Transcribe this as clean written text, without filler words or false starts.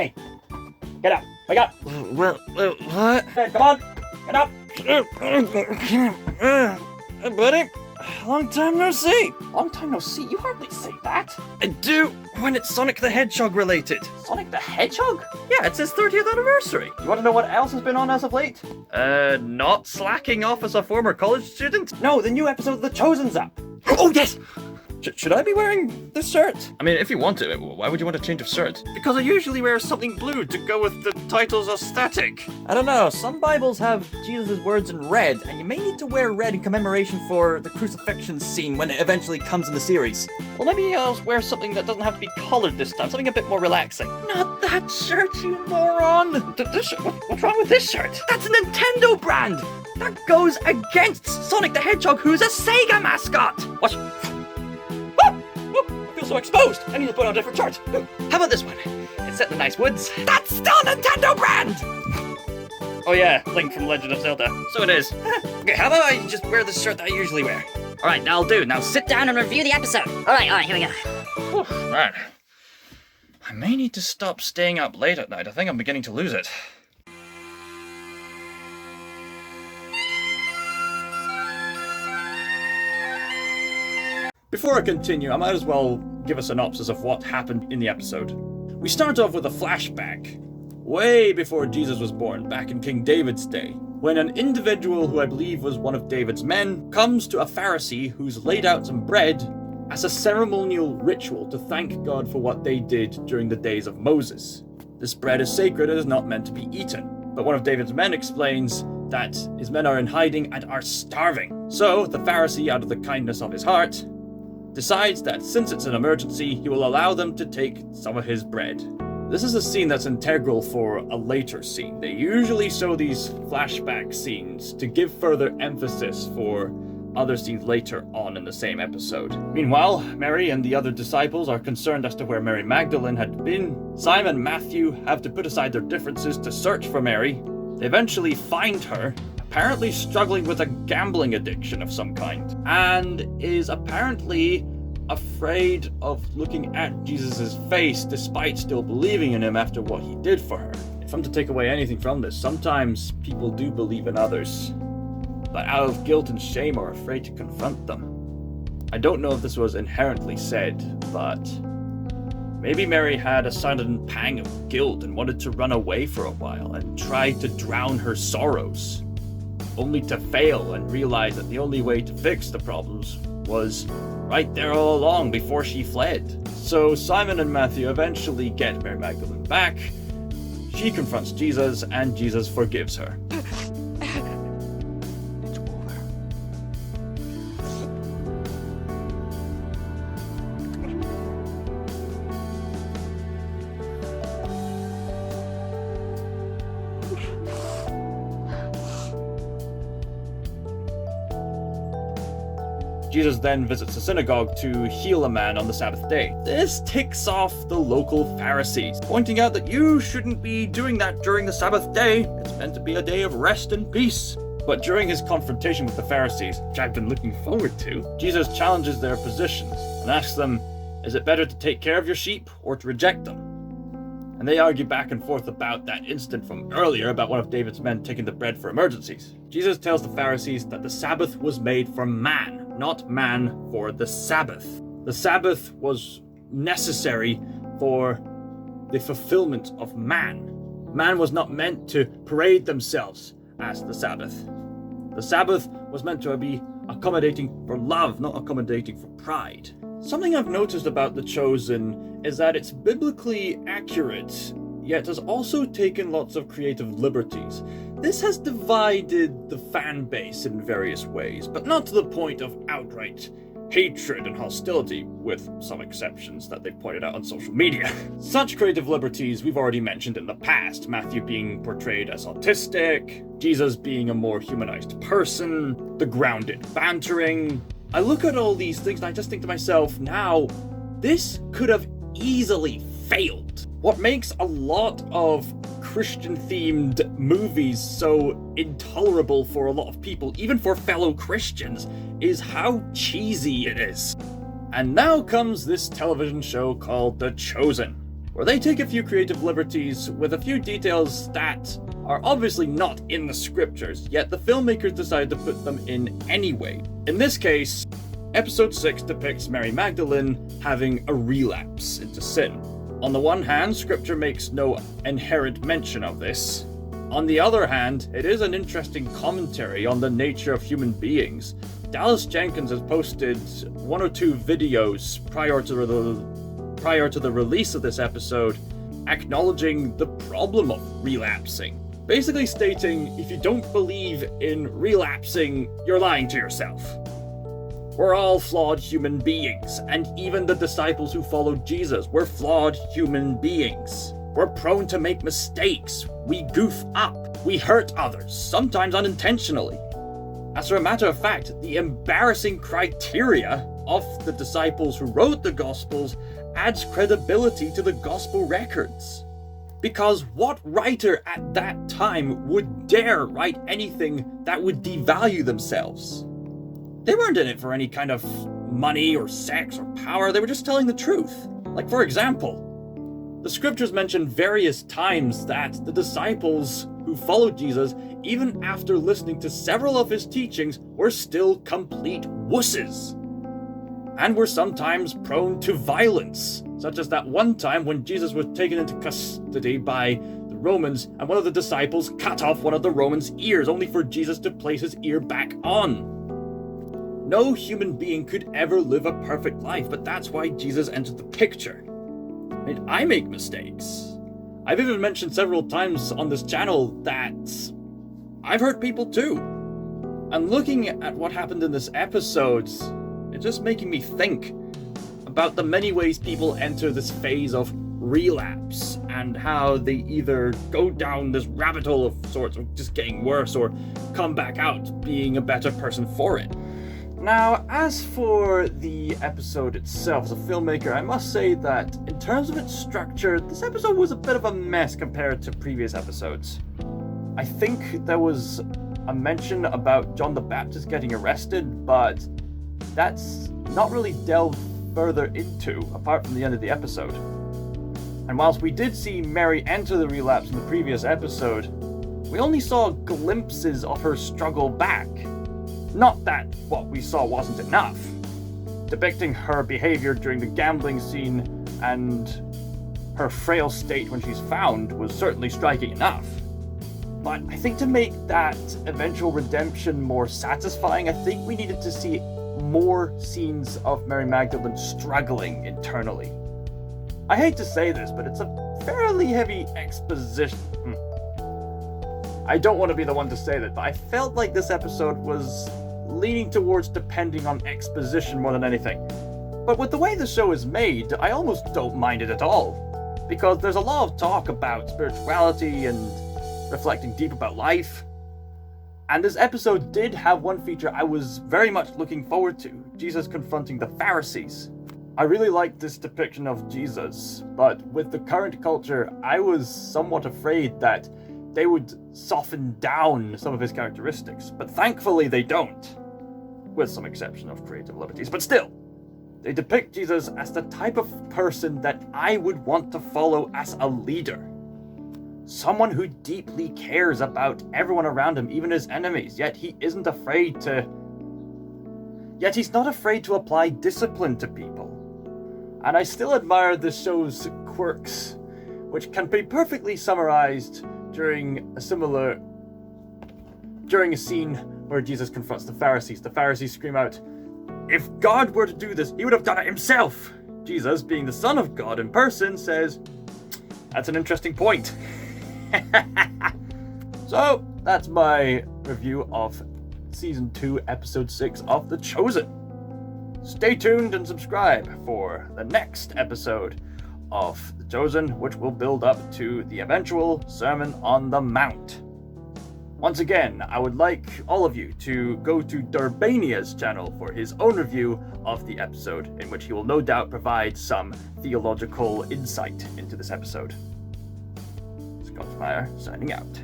Hey, get up. Wake up. Well, what? Hey, come on. Get up. Buddy, long time no see. Long time no see. You hardly say that. I do when it's Sonic the Hedgehog related. Sonic the Hedgehog? Yeah, it's his 30th anniversary. You want to know what else has been on as of late? Not slacking off as a former college student? No, the new episode of The Chosen's up. Oh, yes! Should I be wearing this shirt? I mean, if you want to, why would you want a change of shirt? Because I usually wear something blue to go with the title's aesthetic. I don't know, some Bibles have Jesus' words in red, and you may need to wear red in commemoration for the crucifixion scene when it eventually comes in the series. Well, maybe I'll wear something that doesn't have to be coloured this time, something a bit more relaxing. Not that shirt, you moron! What's wrong with this shirt? That's a Nintendo brand! That goes against Sonic the Hedgehog, who's a Sega mascot! What? I feel so exposed! I need to put on a different shirt. How about this one? It's set in the nice woods. That's still a Nintendo brand! Oh yeah, Link from Legend of Zelda. So it is. Okay, how about I just wear the shirt that I usually wear? Alright, that'll do. Now sit down and review the episode. Alright, here we go. Whew, man. I may need to stop staying up late at night. I think I'm beginning to lose it. Before I continue, I might as well give a synopsis of what happened in the episode. We start off with a flashback, way before Jesus was born, back in King David's day, when an individual who I believe was one of David's men comes to a Pharisee who's laid out some bread as a ceremonial ritual to thank God for what they did during the days of Moses. This bread is sacred and is not meant to be eaten, but one of David's men explains that his men are in hiding and are starving. So the Pharisee, out of the kindness of his heart, decides that since it's an emergency, he will allow them to take some of his bread. This is a scene that's integral for a later scene. They usually show these flashback scenes to give further emphasis for other scenes later on in the same episode. Meanwhile, Mary and the other disciples are concerned as to where Mary Magdalene had been. Simon and Matthew have to put aside their differences to search for Mary. They eventually find her, apparently struggling with a gambling addiction of some kind, and is apparently afraid of looking at Jesus' face despite still believing in him after what he did for her. If I'm to take away anything from this, sometimes people do believe in others, but out of guilt and shame are afraid to confront them. I don't know if this was inherently said, but maybe Mary had a sudden pang of guilt and wanted to run away for a while and tried to drown her sorrows, only to fail and realize that the only way to fix the problems was right there all along before she fled. So Simon and Matthew eventually get Mary Magdalene back. She confronts Jesus and Jesus forgives her. Jesus then visits the synagogue to heal a man on the Sabbath day. This ticks off the local Pharisees, pointing out that you shouldn't be doing that during the Sabbath day. It's meant to be a day of rest and peace. But during his confrontation with the Pharisees, which I've been looking forward to, Jesus challenges their positions and asks them, is it better to take care of your sheep or to reject them? And they argue back and forth about that incident from earlier about one of David's men taking the bread for emergencies. Jesus tells the Pharisees that the Sabbath was made for man, not man for the Sabbath. The Sabbath was necessary for the fulfillment of man. Man was not meant to parade themselves as the Sabbath. The Sabbath was meant to be accommodating for love, not accommodating for pride. Something I've noticed about The Chosen is that it's biblically accurate, yet has also taken lots of creative liberties. This has divided the fan base in various ways, but not to the point of outright hatred and hostility, with some exceptions that they've pointed out on social media. Such creative liberties we've already mentioned in the past, Matthew being portrayed as autistic, Jesus being a more humanized person, the grounded bantering. I look at all these things and I just think to myself, now, this could have easily failed. What makes a lot of Christian-themed movies so intolerable for a lot of people, even for fellow Christians, is how cheesy it is. And now comes this television show called The Chosen, where they take a few creative liberties with a few details that are obviously not in the scriptures, yet the filmmakers decided to put them in anyway. In this case, episode 6 depicts Mary Magdalene having a relapse into sin. On the one hand, scripture makes no inherent mention of this. On the other hand, it is an interesting commentary on the nature of human beings. Dallas Jenkins has posted 1 or 2 videos prior to the release of this episode, acknowledging the problem of relapsing. Basically stating, if you don't believe in relapsing, you're lying to yourself. We're all flawed human beings, and even the disciples who followed Jesus were flawed human beings. We're prone to make mistakes, we goof up, we hurt others, sometimes unintentionally. As a matter of fact, the embarrassing criteria of the disciples who wrote the Gospels adds credibility to the Gospel records. Because what writer at that time would dare write anything that would devalue themselves? They weren't in it for any kind of money or sex or power, they were just telling the truth. Like, for example, the scriptures mention various times that the disciples who followed Jesus, even after listening to several of his teachings, were still complete wusses. And were sometimes prone to violence, such as that one time when Jesus was taken into custody by the Romans, and one of the disciples cut off one of the Romans' ears, only for Jesus to place his ear back on. No human being could ever live a perfect life, but that's why Jesus entered the picture. I mean, I make mistakes. I've even mentioned several times on this channel that I've hurt people too. And looking at what happened in this episode, it's just making me think about the many ways people enter this phase of relapse and how they either go down this rabbit hole of sorts of just getting worse or come back out being a better person for it. Now, as for the episode itself, as a filmmaker, I must say that in terms of its structure, this episode was a bit of a mess compared to previous episodes. I think there was a mention about John the Baptist getting arrested, but that's not really delved further into, apart from the end of the episode. And whilst we did see Mary enter the relapse in the previous episode, we only saw glimpses of her struggle back. Not that what we saw wasn't enough. Depicting her behavior during the gambling scene and her frail state when she's found was certainly striking enough. But I think to make that eventual redemption more satisfying, I think we needed to see more scenes of Mary Magdalene struggling internally. I hate to say this, but it's a fairly heavy exposition. I don't want to be the one to say that, but I felt like this episode was leaning towards depending on exposition more than anything. But with the way the show is made, I almost don't mind it at all. Because there's a lot of talk about spirituality and reflecting deep about life. And this episode did have one feature I was very much looking forward to, Jesus confronting the Pharisees. I really liked this depiction of Jesus, but with the current culture, I was somewhat afraid that they would soften down some of his characteristics, but thankfully they don't, with some exception of creative liberties. But still, they depict Jesus as the type of person that I would want to follow as a leader. Someone who deeply cares about everyone around him, even his enemies, yet he's not afraid to apply discipline to people. And I still admire this show's quirks, which can be perfectly summarized during a scene where Jesus confronts the Pharisees. The Pharisees scream out, "If God were to do this, he would have done it himself." Jesus, being the Son of God in person, says, "That's an interesting point." So, that's my review of Season 2, Episode 6 of The Chosen. Stay tuned and subscribe for the next episode of The Chosen, which will build up to the eventual Sermon on the Mount. Once again, I would like all of you to go to Durbania's channel for his own review of the episode, in which he will no doubt provide some theological insight into this episode. Scott Meyer, signing out.